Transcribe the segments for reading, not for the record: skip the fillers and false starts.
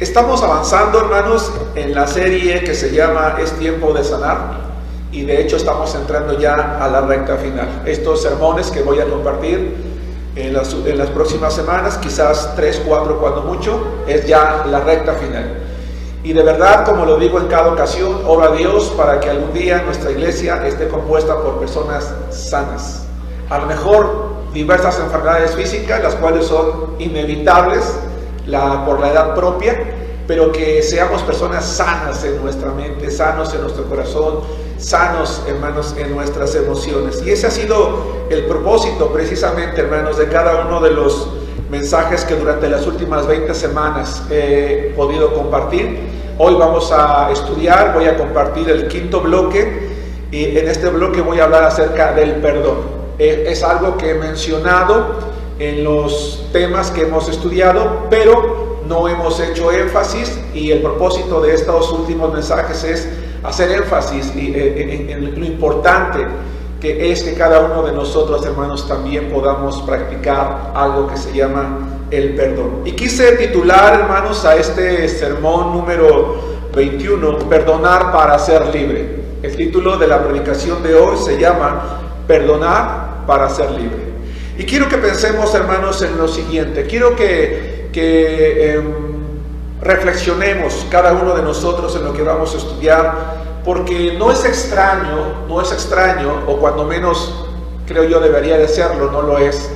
Estamos avanzando, hermanos, en la serie que se llama Es tiempo de sanar, y de hecho estamos entrando ya a la recta final. Estos sermones que voy a compartir en las próximas semanas, quizás 3, 4 cuando mucho, es ya la recta final. Y de verdad, como lo digo en cada ocasión, oro a Dios para que algún día nuestra iglesia esté compuesta por personas sanas. A lo mejor diversas enfermedades físicas, las cuales son inevitables por la edad propia, pero que seamos personas sanas en nuestra mente, sanos en nuestro corazón, sanos, hermanos, en nuestras emociones. Y ese ha sido el propósito, precisamente, hermanos, de cada uno de los mensajes que durante las últimas 20 semanas he podido compartir. Hoy vamos a estudiar, voy a compartir el quinto bloque, y en este bloque voy a hablar acerca del perdón. Es algo que he mencionado en los temas que hemos estudiado, pero no hemos hecho énfasis, y el propósito de estos últimos mensajes es hacer énfasis en lo importante que es que cada uno de nosotros, hermanos, también podamos practicar algo que se llama el perdón. Y quise titular, hermanos, a este sermón número 21, Perdonar para ser libre. El título de la predicación de hoy se llama Perdonar para ser libre. Y quiero que pensemos, hermanos, en lo siguiente. Quiero que reflexionemos cada uno de nosotros en lo que vamos a estudiar, porque no es extraño, o cuando menos creo yo debería de serlo, no lo es,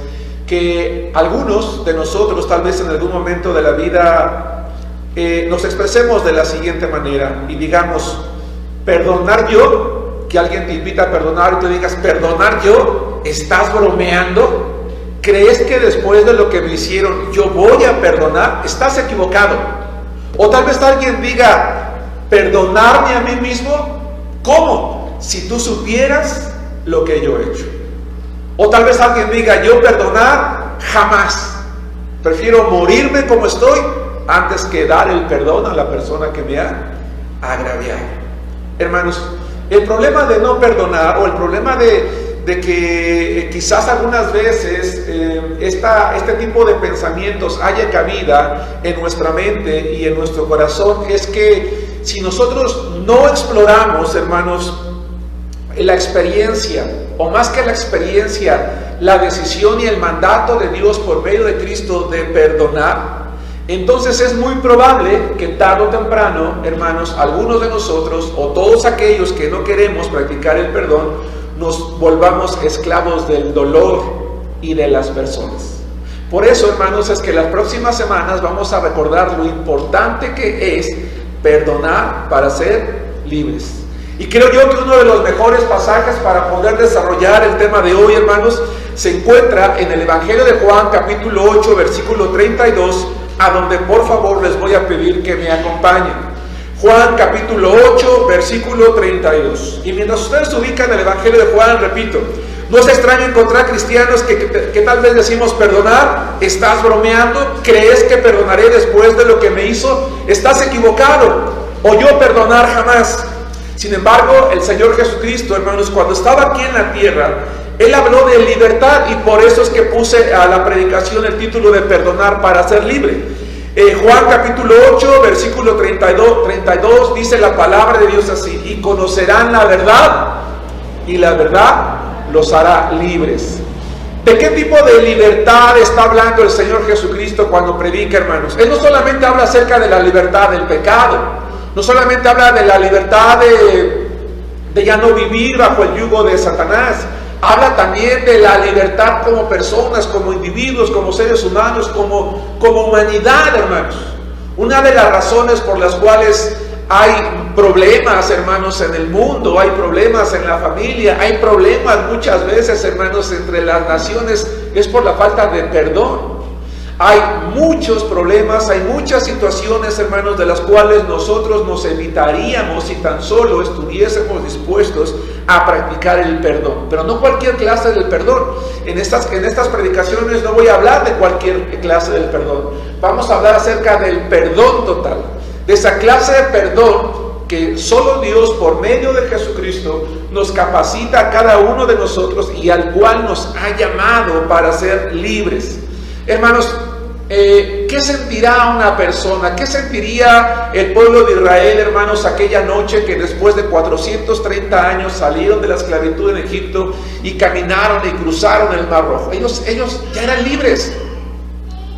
que algunos de nosotros tal vez en algún momento de la vida nos expresemos de la siguiente manera y digamos: perdonar yo, que alguien te invita a perdonar y tú digas: perdonar yo, ¿estás bromeando? ¿Crees que después de lo que me hicieron yo voy a perdonar? Estás equivocado. O tal vez alguien diga: perdonarme a mí mismo, ¿cómo? Si tú supieras lo que yo he hecho. O tal vez alguien diga: yo perdonar jamás, prefiero morirme como estoy antes que dar el perdón a la persona que me ha agraviado. Hermanos, el problema de no perdonar, o el problema de que quizás algunas veces este tipo de pensamientos haya cabida en nuestra mente y en nuestro corazón, es que si nosotros no exploramos, hermanos, la experiencia, o más que la experiencia, la decisión y el mandato de Dios por medio de Cristo de perdonar, entonces es muy probable que tarde o temprano, hermanos, algunos de nosotros, o todos aquellos que no queremos practicar el perdón, nos volvamos esclavos del dolor y de las personas. Por eso, hermanos, es que las próximas semanas vamos a recordar lo importante que es perdonar para ser libres. Y creo yo que uno de los mejores pasajes para poder desarrollar el tema de hoy, hermanos, se encuentra en el Evangelio de Juan, capítulo 8, versículo 32, a donde por favor les voy a pedir que me acompañen. Juan capítulo 8, versículo 32. Y mientras ustedes se ubican en el Evangelio de Juan, repito, no es extraño encontrar cristianos que tal vez decimos: perdonar, ¿estás bromeando? ¿Crees que perdonaré después de lo que me hizo? Estás equivocado. O yo perdonar jamás. Sin embargo, el Señor Jesucristo, hermanos, cuando estaba aquí en la tierra, Él habló de libertad, y por eso es que puse a la predicación el título de Perdonar para ser libre. Juan capítulo 8, versículo 32 dice la palabra de Dios así: y conocerán la verdad, y la verdad los hará libres. ¿De qué tipo de libertad está hablando el Señor Jesucristo cuando predica, hermanos? Él no solamente habla acerca de la libertad del pecado, no solamente habla de la libertad de ya no vivir bajo el yugo de Satanás. Habla también de la libertad como personas, como individuos, como seres humanos, como humanidad, hermanos. Una de las razones por las cuales hay problemas, hermanos, en el mundo, hay problemas en la familia, hay problemas muchas veces, hermanos, entre las naciones, es por la falta de perdón. Hay muchos problemas, hay muchas situaciones, hermanos, de las cuales nosotros nos evitaríamos si tan solo estuviésemos dispuestos a practicar el perdón. Pero no cualquier clase del perdón. En estas predicaciones no voy a hablar de cualquier clase del perdón. Vamos a hablar acerca del perdón total, de esa clase de perdón que solo Dios, por medio de Jesucristo, nos capacita a cada uno de nosotros y al cual nos ha llamado para ser libres. Hermanos, ¿qué sentirá una persona? ¿Qué sentiría el pueblo de Israel, hermanos, aquella noche que después de 430 años salieron de la esclavitud en Egipto y caminaron y cruzaron el Mar Rojo? Ellos ya eran libres.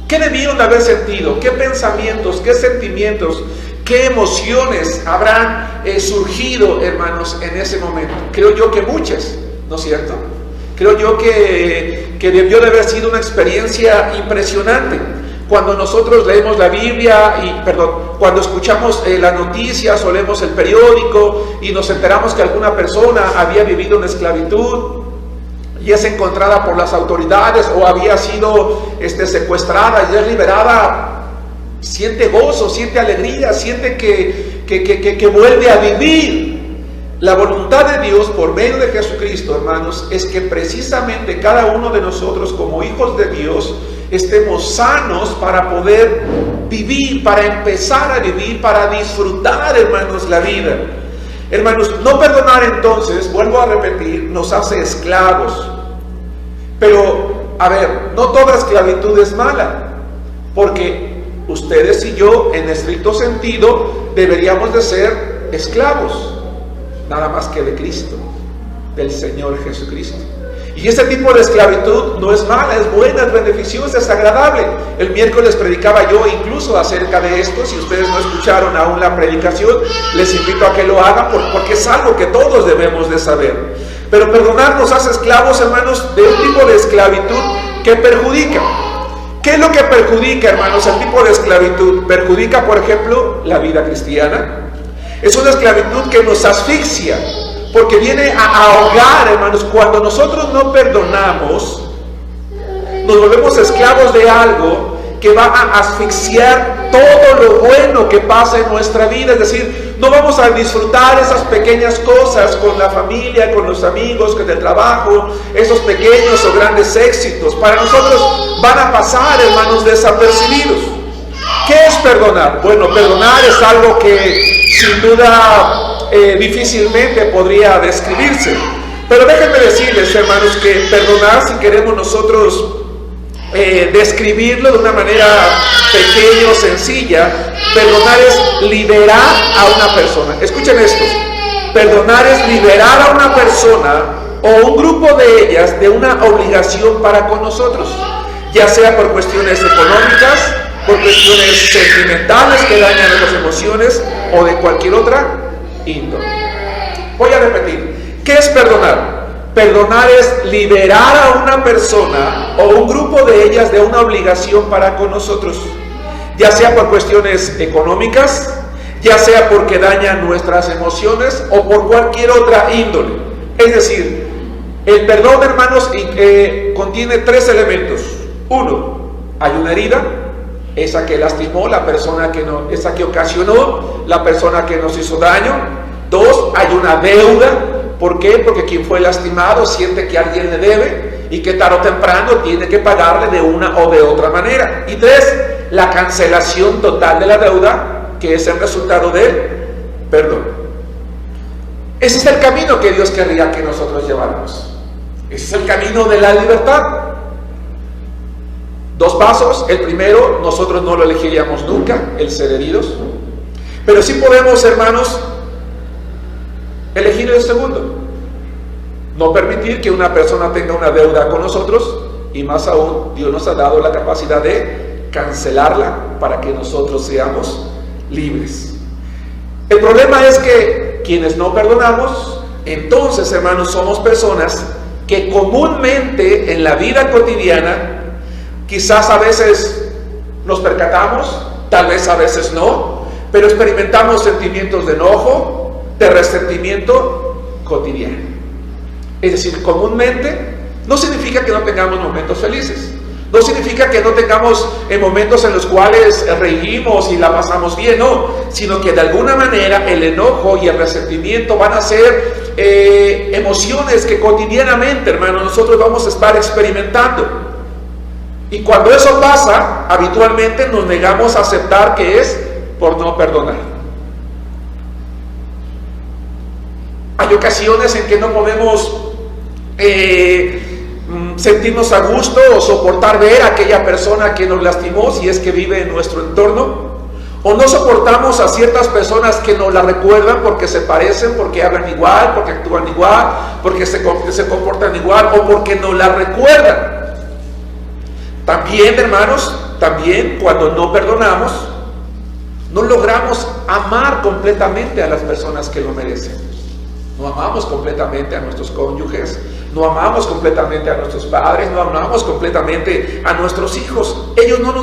¿Qué debieron haber sentido? ¿Qué pensamientos, qué sentimientos, qué emociones habrán surgido, hermanos, en ese momento? Creo yo que muchas, ¿no es cierto? Creo yo que debió de haber sido una experiencia impresionante. Cuando nosotros leemos la Biblia, cuando escuchamos las noticias o leemos el periódico y nos enteramos que alguna persona había vivido en esclavitud y es encontrada por las autoridades o había sido secuestrada y es liberada, siente gozo, siente alegría, siente que vuelve a vivir. La voluntad de Dios por medio de Jesucristo, hermanos, es que precisamente cada uno de nosotros como hijos de Dios estemos sanos para poder vivir, para empezar a vivir, para disfrutar, hermanos, la vida. Hermanos, no perdonar entonces, vuelvo a repetir, nos hace esclavos. Pero, a ver, no toda esclavitud es mala, porque ustedes y yo, en estricto sentido, deberíamos de ser esclavos, nada más que de Cristo, del Señor Jesucristo. Y ese tipo de esclavitud no es mala, es buena, es beneficiosa, es agradable. El miércoles predicaba yo incluso acerca de esto. Si ustedes no escucharon aún la predicación, les invito a que lo hagan porque es algo que todos debemos de saber. Pero perdonar nos hace esclavos, hermanos, de un tipo de esclavitud que perjudica. ¿Qué es lo que perjudica, hermanos, el tipo de esclavitud? Perjudica, por ejemplo, la vida cristiana. Es una esclavitud que nos asfixia, porque viene a ahogar, hermanos. Cuando nosotros no perdonamos, nos volvemos esclavos de algo que va a asfixiar todo lo bueno que pasa en nuestra vida. Es decir, no vamos a disfrutar esas pequeñas cosas con la familia, con los amigos, con el trabajo, esos pequeños o grandes éxitos. Para nosotros van a pasar, hermanos, desapercibidos. ¿Qué es perdonar? Bueno, perdonar es algo que sin duda difícilmente podría describirse. Pero déjenme decirles, hermanos, que perdonar, si queremos nosotros describirlo de una manera pequeña o sencilla, perdonar es liberar a una persona. Escuchen esto: perdonar es liberar a una persona o un grupo de ellas de una obligación para con nosotros, ya sea por cuestiones económicas, por cuestiones sentimentales que dañan nuestras emociones o de cualquier otra índole. Voy a repetir: ¿qué es perdonar? Perdonar es liberar a una persona o un grupo de ellas de una obligación para con nosotros, ya sea por cuestiones económicas, ya sea porque dañan nuestras emociones o por cualquier otra índole. Es decir, el perdón, hermanos, contiene tres elementos. Uno, hay una herida, esa que lastimó, la persona esa que ocasionó, la persona que nos hizo daño. Dos, hay una deuda. ¿Por qué? Porque quien fue lastimado siente que alguien le debe y que tarde o temprano tiene que pagarle de una o de otra manera. Y tres, la cancelación total de la deuda, que es el resultado del perdón. Ese es el camino que Dios querría que nosotros lleváramos. Ese es el camino de la libertad. Dos pasos. El primero, nosotros no lo elegiríamos nunca, el ser heridos. Pero sí podemos, hermanos, elegir el segundo: no permitir que una persona tenga una deuda con nosotros, y más aún, Dios nos ha dado la capacidad de cancelarla para que nosotros seamos libres. El problema es que quienes no perdonamos, entonces, hermanos, somos personas que comúnmente en la vida cotidiana, quizás a veces nos percatamos, tal vez a veces no, pero experimentamos sentimientos de enojo, de resentimiento cotidiano. Es decir, comúnmente no significa que no tengamos momentos felices, no significa que no tengamos momentos en los cuales reímos y la pasamos bien, no, sino que de alguna manera el enojo y el resentimiento van a ser emociones que cotidianamente, hermanos, nosotros vamos a estar experimentando. Y cuando eso pasa, habitualmente nos negamos a aceptar que es por no perdonar. Hay ocasiones en que no podemos sentirnos a gusto o soportar ver a aquella persona que nos lastimó si es que vive en nuestro entorno, o no soportamos a ciertas personas que nos la recuerdan porque se parecen, porque hablan igual, porque actúan igual, porque se comportan igual, o porque nos la recuerdan. También, hermanos, también cuando no perdonamos, no logramos amar completamente a las personas que lo merecen. No amamos completamente a nuestros cónyuges, no amamos completamente a nuestros padres, no amamos completamente a nuestros hijos. Ellos no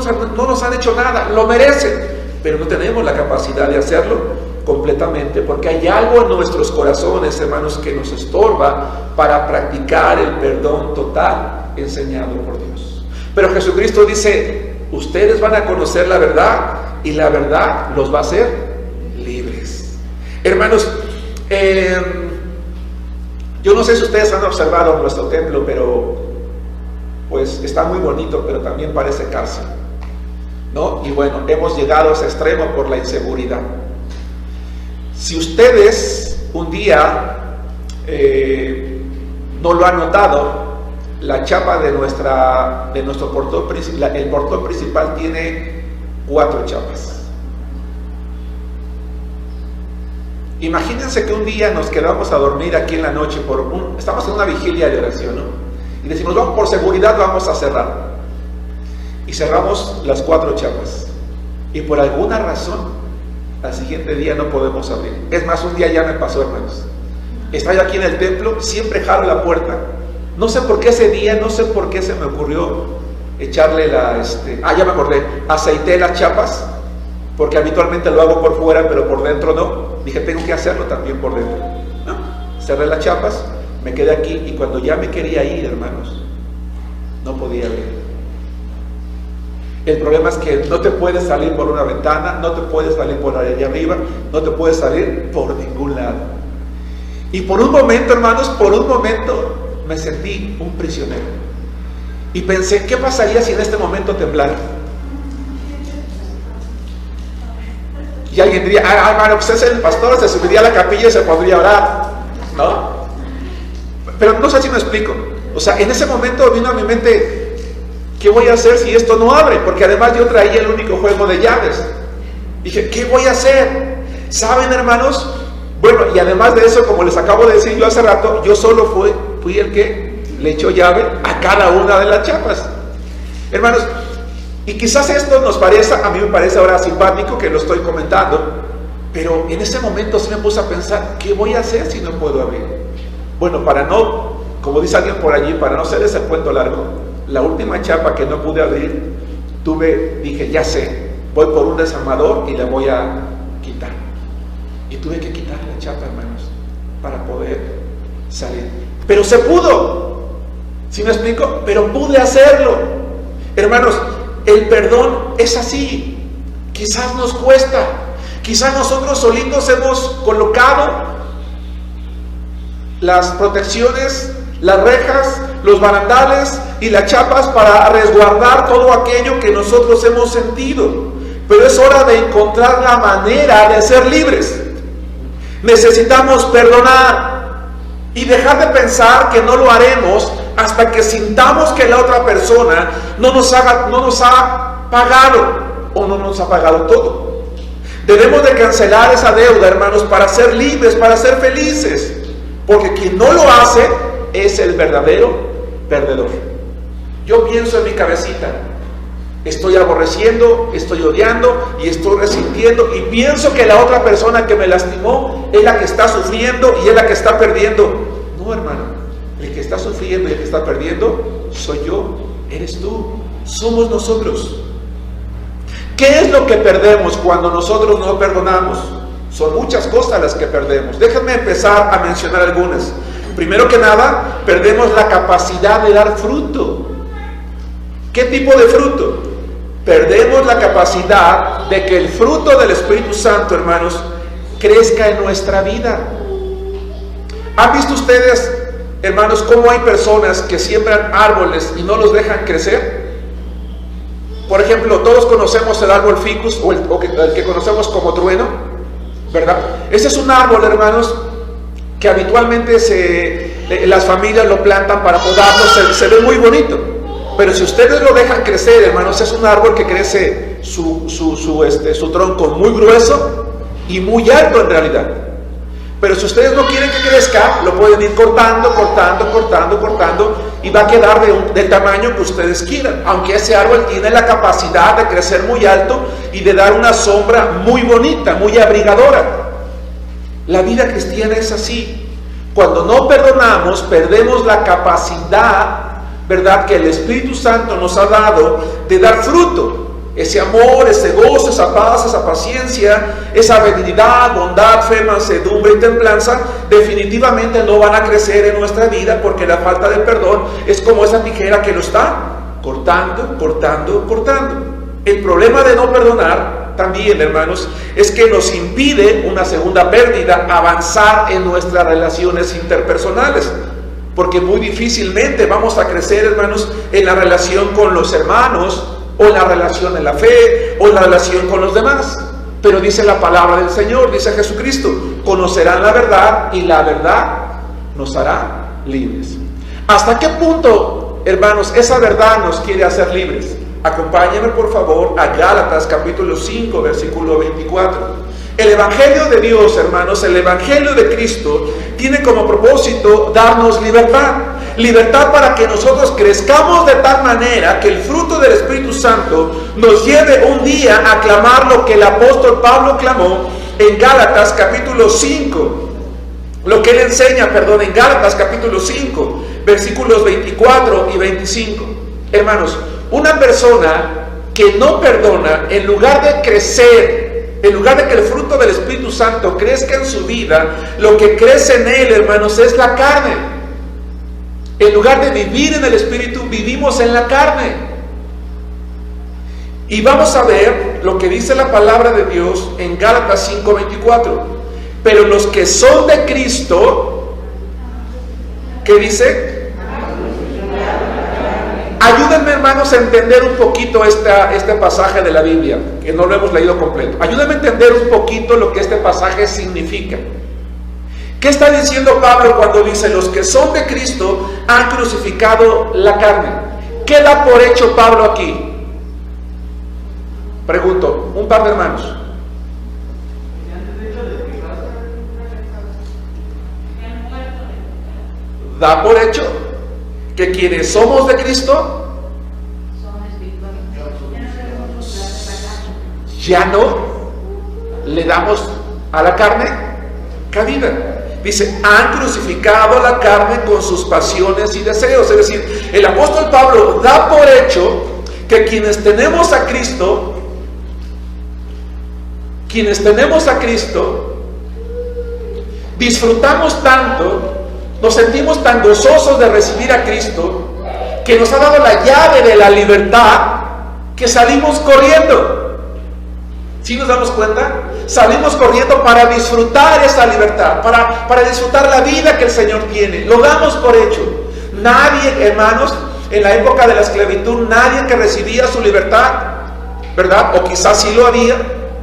nos han hecho nada, lo merecen, pero no tenemos la capacidad de hacerlo completamente porque hay algo en nuestros corazones, hermanos, que nos estorba para practicar el perdón total enseñado por Dios. Pero Jesucristo dice, ustedes van a conocer la verdad y la verdad los va a hacer libres. Hermanos, yo no sé si ustedes han observado nuestro templo, pero pues está muy bonito, pero también parece cárcel, ¿no? Y bueno, hemos llegado a ese extremo por la inseguridad. Si ustedes un día no lo han notado, la chapa de nuestro portón principal, el portón principal tiene 4 chapas. Imagínense que un día nos quedamos a dormir aquí en la noche, estamos en una vigilia de oración, ¿no? Y decimos, vamos, por seguridad vamos a cerrar. Y cerramos las 4 chapas. Y por alguna razón, al siguiente día no podemos abrir. Es más, un día ya me pasó, hermanos. Estaba yo aquí en el templo, siempre jalo la puerta. No sé por qué ese día, no sé por qué se me ocurrió echarle ya me acordé, aceité las chapas, porque habitualmente lo hago por fuera, pero por dentro no. Dije, tengo que hacerlo también por dentro. ¿No? Cerré las chapas, me quedé aquí, y cuando ya me quería ir, hermanos, no podía abrir. El problema es que no te puedes salir por una ventana, no te puedes salir por allá arriba, no te puedes salir por ningún lado. Y por un momento, hermanos, me sentí un prisionero. Y pensé, ¿qué pasaría si en este momento temblara? Y alguien diría, hermano, pues es el pastor, se subiría a la capilla y se podría orar, ¿no? Pero no sé si me explico. O sea, en ese momento vino a mi mente, ¿qué voy a hacer si esto no abre? Porque además yo traía el único juego de llaves. Dije, ¿qué voy a hacer? ¿Saben, hermanos? Bueno, y además de eso, como les acabo de decir yo hace rato, yo solo fui el que le echó llave a cada una de las chapas. Hermanos, y quizás esto a mí me parece ahora simpático que lo estoy comentando, pero en ese momento sí me puse a pensar, ¿qué voy a hacer si no puedo abrir? Bueno, como dice alguien por allí, para no hacerles el cuento largo, la última chapa que no pude abrir, dije, ya sé, voy por un desarmador y la voy a quitar. Y tuve que quitar la chapa, hermanos, para poder salir. Pero se pudo, ¿sí me explico? Pero pude hacerlo. Hermanos, el perdón es así. Quizás nos cuesta, quizás nosotros solitos hemos colocado las protecciones, las rejas, los barandales y las chapas para resguardar todo aquello que nosotros hemos sentido. Pero es hora de encontrar la manera de ser libres. Necesitamos perdonar y dejar de pensar que no lo haremos hasta que sintamos que la otra persona no nos ha pagado o no nos ha pagado todo. Debemos de cancelar esa deuda, hermanos, para ser libres, para ser felices, porque quien no lo hace es el verdadero perdedor. Yo pienso en mi cabecita, estoy aborreciendo, estoy odiando y estoy resintiendo y pienso que la otra persona que me lastimó es la que está sufriendo y es la que está perdiendo. No, hermano, el que está sufriendo y el que está perdiendo soy yo, eres tú, somos nosotros. ¿Qué es lo que perdemos cuando nosotros no perdonamos? Son muchas cosas las que perdemos. Déjenme empezar a mencionar algunas. Primero que nada, perdemos la capacidad de dar fruto. ¿Qué tipo de fruto? Perdemos la capacidad de que el fruto del Espíritu Santo, hermanos, crezca en nuestra vida. ¿Han visto ustedes, hermanos, cómo hay personas que siembran árboles y no los dejan crecer? Por ejemplo, todos conocemos el árbol ficus o el que conocemos como trueno, ¿verdad? Ese es un árbol, hermanos, que habitualmente se las familias lo plantan para podarlo, se ve muy bonito. Pero si ustedes lo dejan crecer, hermanos, es un árbol que crece su tronco muy grueso y muy alto en realidad. Pero si ustedes no quieren que crezca, lo pueden ir cortando y va a quedar del tamaño que ustedes quieran, aunque ese árbol tiene la capacidad de crecer muy alto y de dar una sombra muy bonita, muy abrigadora. La vida cristiana es así. Cuando no perdonamos, perdemos la capacidad, ¿verdad?, que el Espíritu Santo nos ha dado de dar fruto. Ese amor, ese gozo, esa paz, esa paciencia, esa benignidad, bondad, fe, mansedumbre y templanza, definitivamente no van a crecer en nuestra vida, porque la falta de perdón es como esa tijera que lo está cortando. El problema de no perdonar también, hermanos, es que nos impide una segunda pérdida, avanzar en nuestras relaciones interpersonales. Porque muy difícilmente vamos a crecer, hermanos, en la relación con los hermanos, o en la relación en la fe, o en la relación con los demás. Pero dice la palabra del Señor, dice Jesucristo: conocerán la verdad y la verdad nos hará libres. ¿Hasta qué punto, hermanos, esa verdad nos quiere hacer libres? Acompáñenme por favor a Gálatas capítulo 5, versículo 24. El Evangelio de Dios, hermanos, el Evangelio de Cristo tiene como propósito darnos libertad. Libertad para que nosotros crezcamos de tal manera que el fruto del Espíritu Santo nos lleve un día a clamar lo que el apóstol Pablo clamó en Gálatas capítulo 5. Lo que él enseña, en Gálatas capítulo 5, versículos 24 y 25. Hermanos, una persona que no perdona, en lugar de crecer, en lugar de que el fruto del Espíritu Santo crezca en su vida, lo que crece en él, hermanos, es la carne. En lugar de vivir en el Espíritu, vivimos en la carne. Y vamos a ver lo que dice la palabra de Dios en Gálatas 5:24. Pero los que son de Cristo, ¿qué dice? Ayúdenme, hermanos, a entender un poquito este pasaje de la Biblia, que no lo hemos leído completo. Ayúdenme a entender un poquito lo que este pasaje significa. ¿Qué está diciendo Pablo cuando dice: los que son de Cristo han crucificado la carne? ¿Qué da por hecho Pablo aquí? Pregunto, un par de hermanos. Da por hecho que quienes somos de Cristo ya no le damos a la carne cabida. Dice: han crucificado la carne con sus pasiones y deseos. Es decir, el apóstol Pablo da por hecho que quienes tenemos a Cristo, disfrutamos tanto, nos sentimos tan gozosos de recibir a Cristo, que nos ha dado la llave de la libertad, que salimos corriendo. ¿Sí nos damos cuenta? Salimos corriendo para disfrutar esa libertad, para disfrutar la vida que el Señor tiene. Lo damos por hecho. Nadie, hermanos, en la época de la esclavitud, nadie que recibía su libertad, ¿verdad? O quizás sí lo había.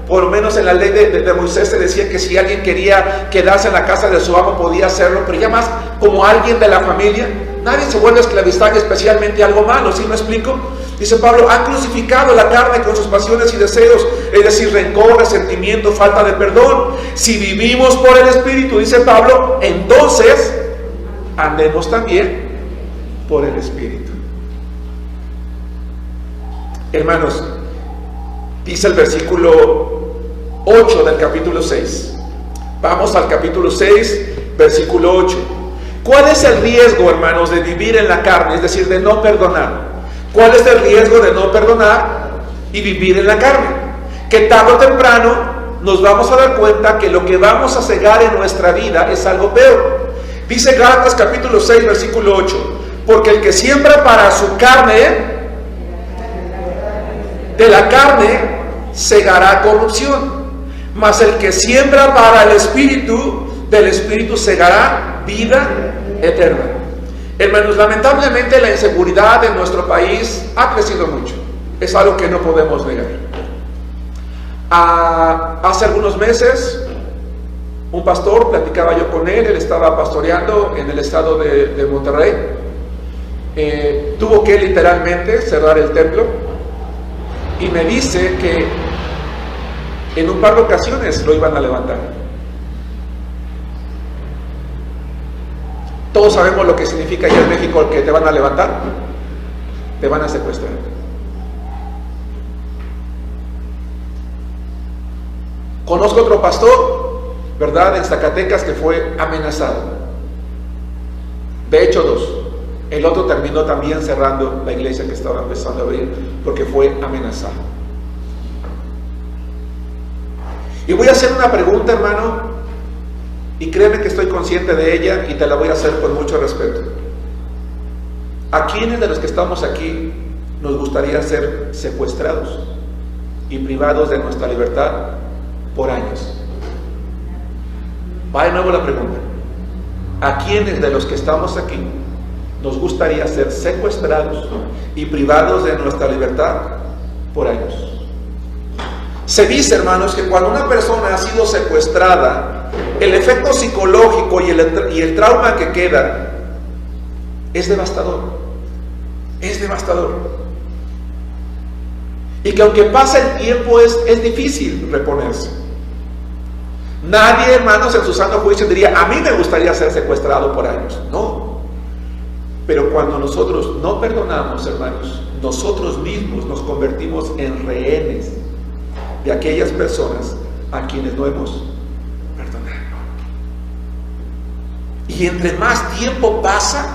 Por lo menos en la ley de Moisés se decía que si alguien quería quedarse en la casa de su amo podía hacerlo, pero ya más como alguien de la familia. Nadie se vuelve a esclavizar, especialmente algo malo. ¿Sí me explico? Dice Pablo: han crucificado la carne con sus pasiones y deseos, es decir, rencor, resentimiento, falta de perdón. Si vivimos por el Espíritu, dice Pablo, entonces andemos también por el Espíritu. Hermanos, dice el versículo 8 del capítulo 6. Vamos al capítulo 6, versículo 8. ¿Cuál es el riesgo, hermanos, de vivir en la carne? Es decir, de no perdonar. ¿Cuál es el riesgo de no perdonar y vivir en la carne? Que tarde o temprano nos vamos a dar cuenta que lo que vamos a cegar en nuestra vida es algo peor. Dice Gálatas capítulo 6, versículo 8: porque el que siembra para su carne, de la carne segará corrupción, mas el que siembra para el Espíritu, del Espíritu segará vida eterna. Hermanos, lamentablemente la inseguridad en nuestro país ha crecido mucho. Es algo que no podemos negar. Hace algunos meses Un pastor, platicaba yo con él estaba pastoreando en el estado de Monterrey. Tuvo que literalmente cerrar el templo y me dice que en un par de ocasiones lo iban a levantar. Todos sabemos lo que significa allá en México que te van a levantar, te van a secuestrar. Conozco otro pastor, ¿verdad?, en Zacatecas, que fue amenazado. De hecho, 2. El otro terminó también cerrando la iglesia que estaba empezando a abrir porque fue amenazado. Y voy a hacer una pregunta, hermano, y créeme que estoy consciente de ella y te la voy a hacer con mucho respeto. ¿A quiénes de los que estamos aquí nos gustaría ser secuestrados y privados de nuestra libertad por años? Va de nuevo la pregunta. ¿A quiénes de los que estamos aquí nos gustaría ser secuestrados y privados de nuestra libertad por años? Se dice, hermanos, que cuando una persona ha sido secuestrada, el efecto psicológico y el trauma que queda es devastador. Es devastador. Y que aunque pase el tiempo es difícil reponerse. Nadie, hermanos, en su sano juicio diría: a mí me gustaría ser secuestrado por años. No. Pero cuando nosotros no perdonamos, hermanos, nosotros mismos nos convertimos en rehenes de aquellas personas a quienes no hemos perdonado. Y entre más tiempo pasa,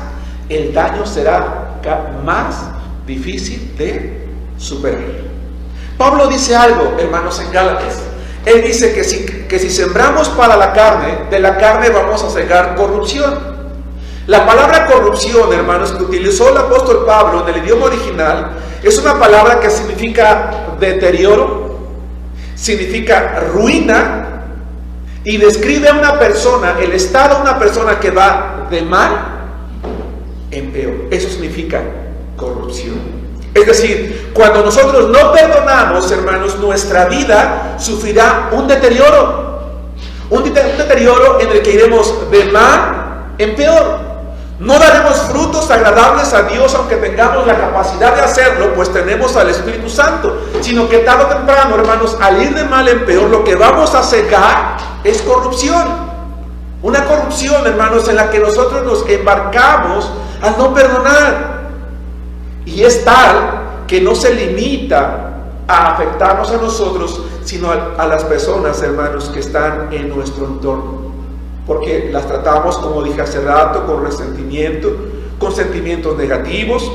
el daño será más difícil de superar. Pablo dice algo, hermanos, en Gálatas. Él dice que si sembramos para la carne, de la carne vamos a segar corrupción. La palabra corrupción, hermanos, que utilizó el apóstol Pablo en el idioma original, es una palabra que significa deterioro, significa ruina, y describe a una persona, el estado de una persona que va de mal en peor. Eso significa corrupción. Es decir, cuando nosotros no perdonamos, hermanos, nuestra vida sufrirá un deterioro. Un deterioro en el que iremos de mal en peor. No daremos frutos agradables a Dios aunque tengamos la capacidad de hacerlo, pues tenemos al Espíritu Santo. Sino que tarde o temprano, hermanos, al ir de mal en peor, lo que vamos a cegar es corrupción. Una corrupción, hermanos, en la que nosotros nos embarcamos al no perdonar. Y es tal que no se limita a afectarnos a nosotros, sino a las personas, hermanos, que están en nuestro entorno. Porque las tratamos, como dije hace rato, con resentimiento, con sentimientos negativos,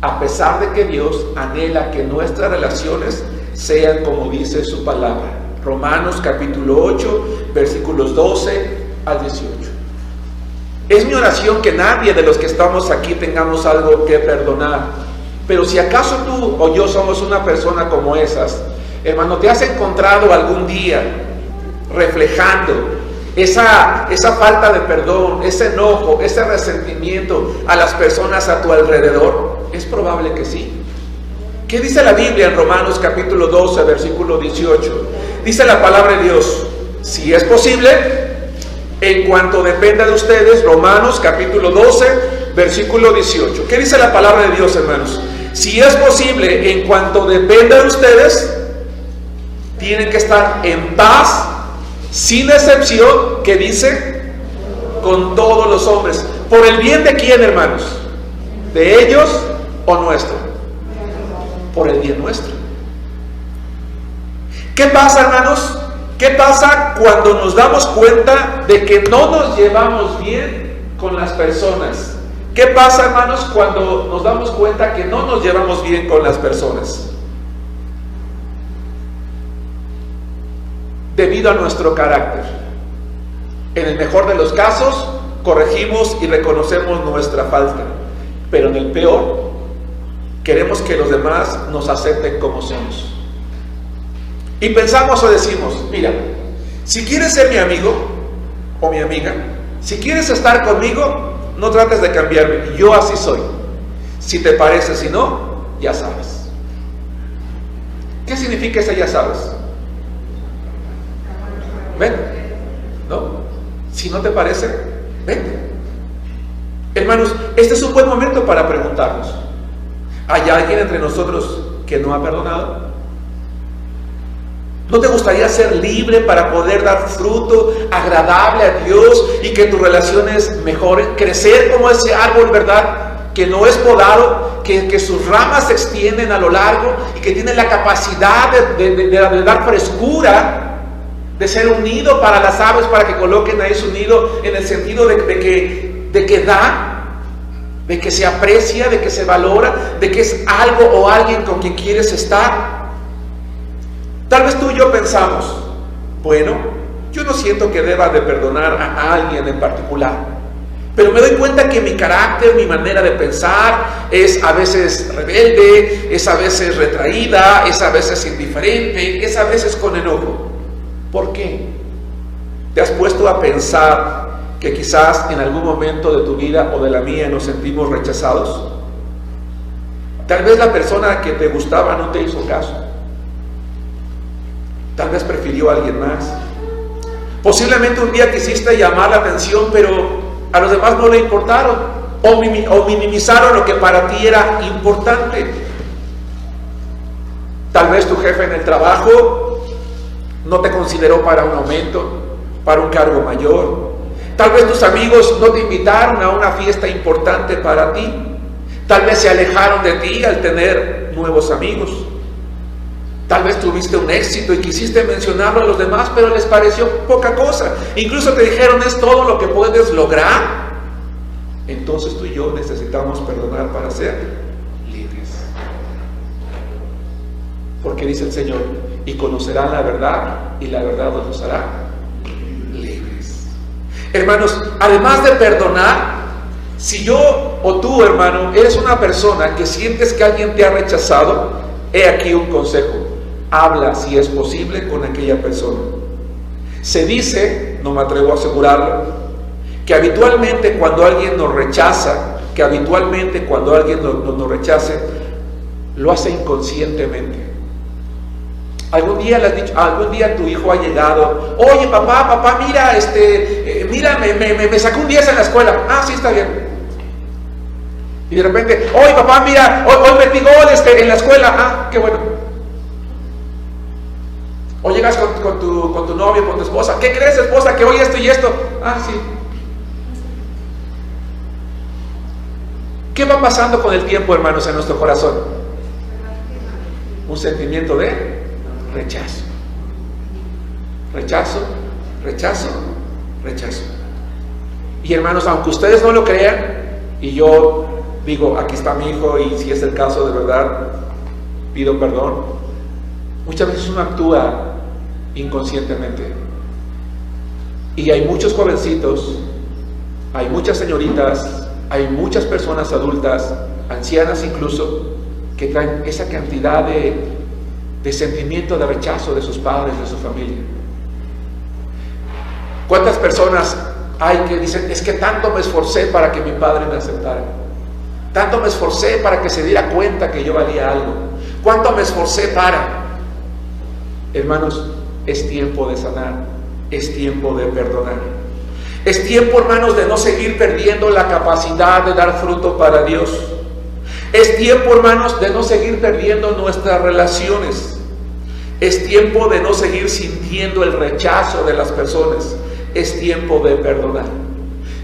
a pesar de que Dios anhela que nuestras relaciones sean como dice su palabra. Romanos capítulo 8, versículos 12 al 18. Es mi oración que nadie de los que estamos aquí tengamos algo que perdonar. Pero si acaso tú o yo somos una persona como esas, hermano, te has encontrado algún día reflejando esa falta de perdón, ese enojo, ese resentimiento a las personas a tu alrededor, es probable que sí. ¿Qué dice la Biblia en Romanos capítulo 12, versículo 18? Dice la palabra de Dios: si es posible, en cuanto dependa de ustedes. Romanos capítulo 12, versículo 18. ¿Qué dice la palabra de Dios, hermanos? Si es posible, en cuanto dependa de ustedes, tienen que estar en paz, sin excepción, ¿qué dice? Con todos los hombres. ¿Por el bien de quién, hermanos? ¿De ellos o nuestro? Por el bien nuestro. ¿Qué pasa, hermanos? ¿Qué pasa cuando nos damos cuenta de que no nos llevamos bien con las personas? ¿Qué pasa, hermanos, cuando nos damos cuenta que no nos llevamos bien con las personas? Debido a nuestro carácter. En el mejor de los casos, corregimos y reconocemos nuestra falta. Pero en el peor, queremos que los demás nos acepten como somos. Y pensamos o decimos: mira, si quieres ser mi amigo o mi amiga, si quieres estar conmigo, no trates de cambiarme, yo así soy. Si te parece, si no, ya sabes. ¿Qué significa ese ya sabes? ¿Ven? Si no te parece, vete. Hermanos, este es un buen momento para preguntarnos: ¿hay alguien entre nosotros que no ha perdonado? ¿No te gustaría ser libre para poder dar fruto agradable a Dios y que tus relaciones mejoren? Crecer como ese árbol, ¿verdad? Que no es podado, que sus ramas se extienden a lo largo y que tiene la capacidad de dar frescura, de ser un nido para las aves, para que coloquen ahí su nido, en el sentido de que da, de que se aprecia, de que se valora, de que es algo o alguien con quien quieres estar. Tal vez tú y yo pensamos: bueno, yo no siento que deba de perdonar a alguien en particular, pero me doy cuenta que mi carácter, mi manera de pensar es a veces rebelde, es a veces retraída, es a veces indiferente, es a veces con enojo. ¿Por qué? ¿Te has puesto a pensar que quizás en algún momento de tu vida o de la mía nos sentimos rechazados? Tal vez la persona que te gustaba no te hizo caso. Tal vez prefirió a alguien más. Posiblemente un día quisiste llamar la atención, pero a los demás no le importaron, o minimizaron lo que para ti era importante. Tal vez tu jefe en el trabajo no te consideró para un aumento, para un cargo mayor. Tal vez tus amigos no te invitaron a una fiesta importante para ti. Tal vez se alejaron de ti al tener nuevos amigos. Tal vez tuviste un éxito y quisiste mencionarlo a los demás, pero les pareció poca cosa. Incluso te dijeron: es todo lo que puedes lograr. Entonces tú y yo necesitamos perdonar para ser libres. Porque dice el Señor: y conocerán la verdad, y la verdad los hará libres. Hermanos, además de perdonar, si yo o tú, hermano, eres una persona que sientes que alguien te ha rechazado, he aquí un consejo: habla, si es posible, con aquella persona. Se dice, no me atrevo a asegurarlo, que habitualmente cuando alguien nos rechaza, lo hace inconscientemente. Algún día tu hijo ha llegado: oye papá, mira, me sacó un 10 en la escuela. Ah, sí, está bien. Y de repente: oye papá, mira, hoy metí gol en la escuela. Ah, qué bueno. O llegas con tu novio, con tu esposa: ¿qué crees, esposa? Que hoy esto y esto. Ah, sí. ¿Qué va pasando con el tiempo, hermanos, en nuestro corazón? Un sentimiento de rechazo. Rechazo. Y hermanos, aunque ustedes no lo crean, y yo digo: aquí está mi hijo, y si es el caso, de verdad pido perdón, muchas veces uno actúa inconscientemente. Y hay muchos jovencitos, hay muchas señoritas, hay muchas personas adultas, ancianas incluso, que traen esa cantidad de sentimiento de rechazo de sus padres, de su familia. ¿Cuántas personas hay que dicen: es que tanto me esforcé para que mi padre me aceptara, tanto me esforcé para que se diera cuenta que yo valía algo, cuánto me esforcé para... Hermanos, es tiempo de sanar, es tiempo de perdonar. Es tiempo, hermanos, de no seguir perdiendo la capacidad de dar fruto para Dios. Es tiempo, hermanos, de no seguir perdiendo nuestras relaciones. Es tiempo de no seguir sintiendo el rechazo de las personas. Es tiempo de perdonar.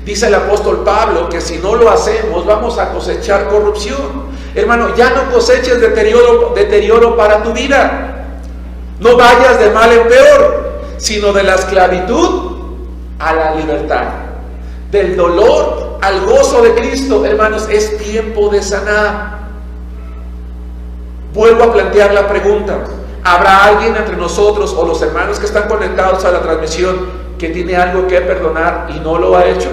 Dice el apóstol Pablo que si no lo hacemos vamos a cosechar corrupción. Hermano, ya no coseches deterioro para tu vida. No vayas de mal en peor, sino de la esclavitud a la libertad, del dolor al gozo de Cristo. Hermanos, es tiempo de sanar. Vuelvo a plantear la pregunta: ¿habrá alguien entre nosotros o los hermanos que están conectados a la transmisión que tiene algo que perdonar y no lo ha hecho?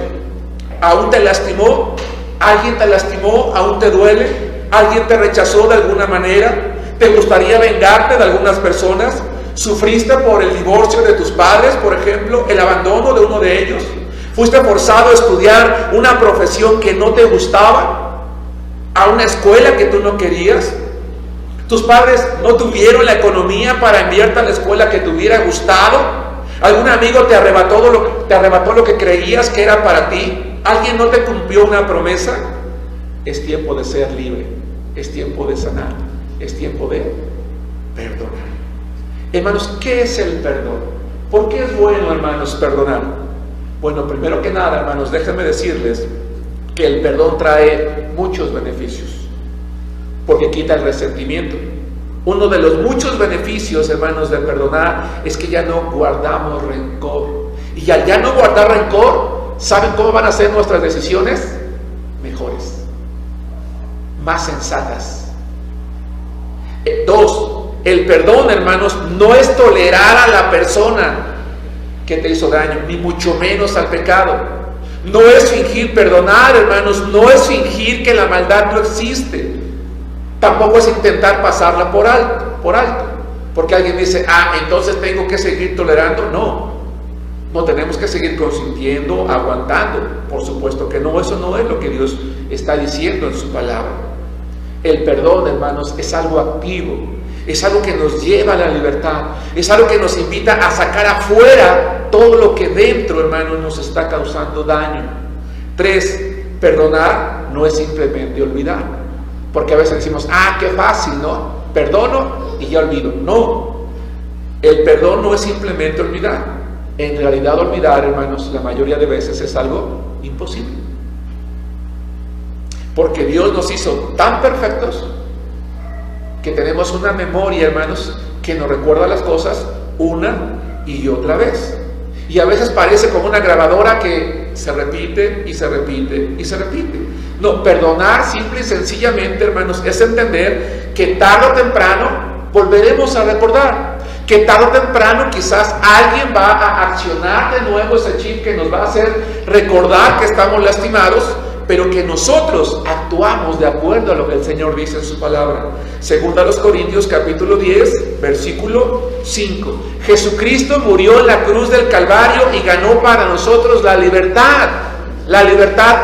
¿Aún te lastimó? ¿Alguien te lastimó? ¿Aún te duele? ¿Alguien te rechazó de alguna manera? ¿Te gustaría vengarte de algunas personas? ¿Sufriste por el divorcio de tus padres, por ejemplo, el abandono de uno de ellos? ¿Fuiste forzado a estudiar una profesión que no te gustaba? ¿A una escuela que tú no querías? ¿Tus padres no tuvieron la economía para enviarte a la escuela que te hubiera gustado? ¿Algún amigo te arrebató lo que creías que era para ti? ¿Alguien no te cumplió una promesa? Es tiempo de ser libre, es tiempo de sanar, es tiempo de perdonar. Hermanos, ¿qué es el perdón? ¿Por qué es bueno, hermanos, perdonar? Bueno, primero que nada, hermanos, déjenme decirles que el perdón trae muchos beneficios, porque quita el resentimiento. Uno de los muchos beneficios, hermanos, de perdonar es que ya no guardamos rencor. Y al ya no guardar rencor, ¿saben cómo van a ser nuestras decisiones? Mejores, más sensatas. 2, el perdón, hermanos, no es tolerar a la persona que te hizo daño, ni mucho menos al pecado. No es fingir perdonar, hermanos, no es fingir que la maldad no existe. Tampoco es intentar pasarla por alto, porque alguien dice, entonces tengo que seguir tolerando. No tenemos que seguir consintiendo, aguantando. Por supuesto que no, eso no es lo que Dios está diciendo en su palabra. El perdón, hermanos, es algo activo, es algo que nos lleva a la libertad, es algo que nos invita a sacar afuera todo lo que dentro, hermanos, nos está causando daño. 3, perdonar no es simplemente olvidar. Porque a veces decimos, qué fácil, ¿no? Perdono y ya olvido. No, el perdón no es simplemente olvidar. En realidad olvidar, hermanos, la mayoría de veces es algo imposible. Porque Dios nos hizo tan perfectos que tenemos una memoria, hermanos, que nos recuerda las cosas una y otra vez. Y a veces parece como una grabadora que se repite y se repite y se repite. No, perdonar simple y sencillamente, hermanos, es entender que tarde o temprano volveremos a recordar, que tarde o temprano quizás alguien va a accionar de nuevo ese chip que nos va a hacer recordar que estamos lastimados, pero que nosotros actuamos de acuerdo a lo que el Señor dice en su palabra. Segunda a los Corintios capítulo 10, versículo 5. Jesucristo murió en la cruz del Calvario y ganó para nosotros la libertad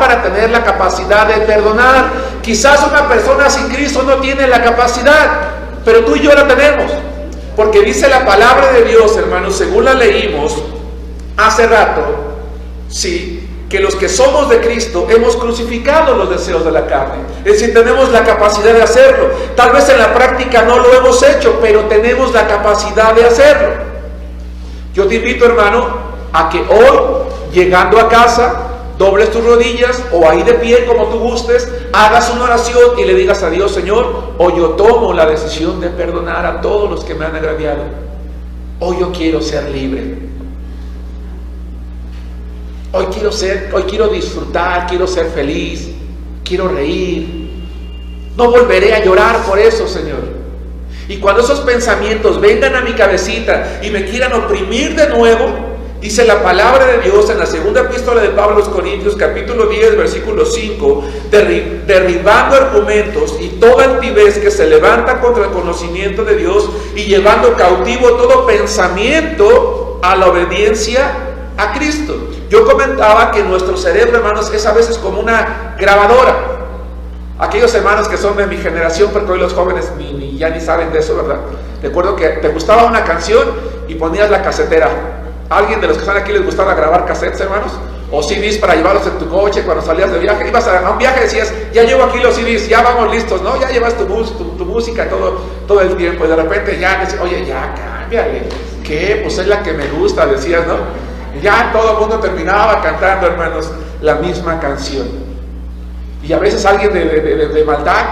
para tener la capacidad de perdonar. Quizás una persona sin Cristo no tiene la capacidad, pero tú y yo la tenemos, porque dice la palabra de Dios, hermanos, según la leímos hace rato, sí, que los que somos de Cristo hemos crucificado los deseos de la carne. Es decir, tenemos la capacidad de hacerlo. Tal vez en la práctica no lo hemos hecho, pero tenemos la capacidad de hacerlo. Yo te invito, hermano, a que hoy, llegando a casa, dobles tus rodillas o ahí de pie, como tú gustes, hagas una oración y le digas a Dios, Señor, hoy yo tomo la decisión de perdonar a todos los que me han agraviado. Hoy yo quiero ser libre. Hoy quiero disfrutar, quiero ser feliz, quiero reír. No volveré a llorar por eso, Señor. Y cuando esos pensamientos vengan a mi cabecita y me quieran oprimir de nuevo, dice la palabra de Dios en la segunda epístola de Pablo a los Corintios, capítulo 10, versículo 5, derribando argumentos y toda altivez que se levanta contra el conocimiento de Dios y llevando cautivo todo pensamiento a la obediencia a Cristo. Yo comentaba que nuestro cerebro, hermanos, es a veces como una grabadora. Aquellos hermanos que son de mi generación, porque hoy los jóvenes ya ni saben de eso, ¿verdad? Recuerdo que te gustaba una canción y ponías la casetera. ¿A alguien de los que están aquí les gustaba grabar cassettes, hermanos? O CDs para llevarlos en tu coche cuando salías de viaje. Ibas a un viaje y decías, ya llevo aquí los CDs, ya vamos listos, ¿no? Ya llevas tu música todo el tiempo. Y de repente ya decías, oye, ya cámbiale. ¿Qué? Pues es la que me gusta, decías, ¿no? Ya todo el mundo terminaba cantando, hermanos, la misma canción. Y a veces alguien de maldad,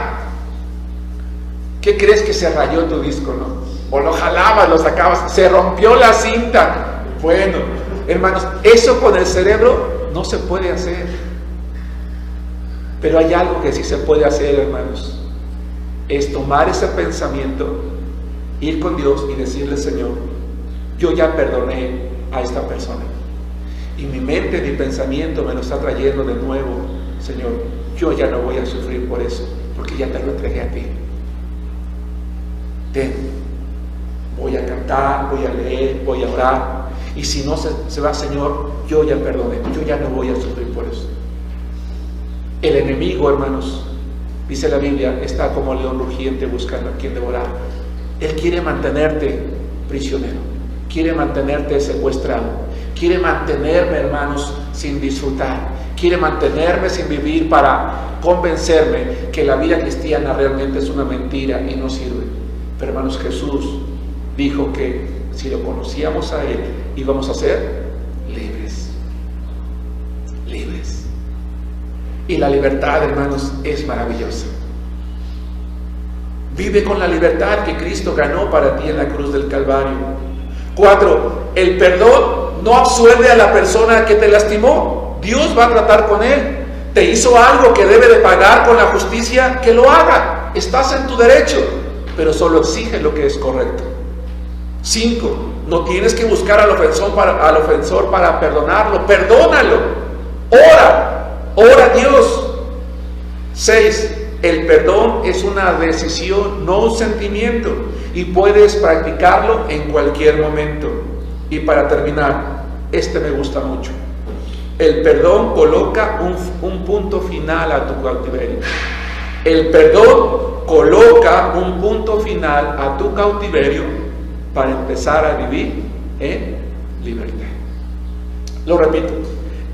¿qué crees que se rayó tu disco, no? O lo jalabas, lo sacabas, se rompió la cinta. Bueno, hermanos, eso con el cerebro no se puede hacer. Pero hay algo que sí se puede hacer, hermanos. Es tomar ese pensamiento, ir con Dios y decirle, Señor, yo ya perdoné a esta persona. Y mi mente, mi pensamiento me lo está trayendo de nuevo. Señor, yo ya no voy a sufrir por eso, porque ya te lo entregué a ti. Voy a cantar, voy a leer, voy a orar. Y si no se va, Señor, yo ya perdoné, yo ya no voy a sufrir por eso. El enemigo, hermanos, dice la Biblia, está como león rugiente buscando a quien devorar. Él quiere mantenerte prisionero. quiere mantenerte secuestrado, quiere mantenerme, hermanos, sin disfrutar, quiere mantenerme sin vivir para convencerme que la vida cristiana realmente es una mentira y no sirve. Pero hermanos, Jesús dijo que si lo conocíamos a Él, íbamos a ser libres. Libres. Y la libertad, hermanos, es maravillosa. Vive con la libertad que Cristo ganó para ti en la cruz del Calvario. 4. El perdón no absuelve a la persona que te lastimó. Dios va a tratar con él. Te hizo algo que debe de pagar con la justicia, que lo haga. Estás en tu derecho, pero solo exige lo que es correcto. 5. No tienes que buscar al ofensor para perdonarlo. Perdónalo. Ora a Dios. 6. El perdón es una decisión, no un sentimiento, y puedes practicarlo en cualquier momento. Y para terminar, me gusta mucho. El perdón coloca un punto final a tu cautiverio. El perdón coloca un punto final a tu cautiverio para empezar a vivir en libertad. Lo repito.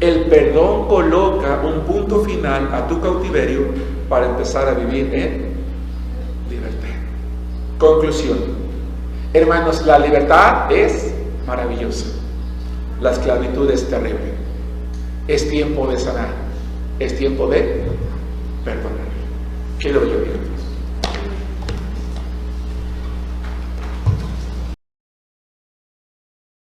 El perdón coloca un punto final a tu cautiverio para empezar a vivir en libertad. Conclusión. Hermanos, la libertad es maravillosa. La esclavitud es terrible. Es tiempo de sanar. Es tiempo de perdonar. Quiero yo.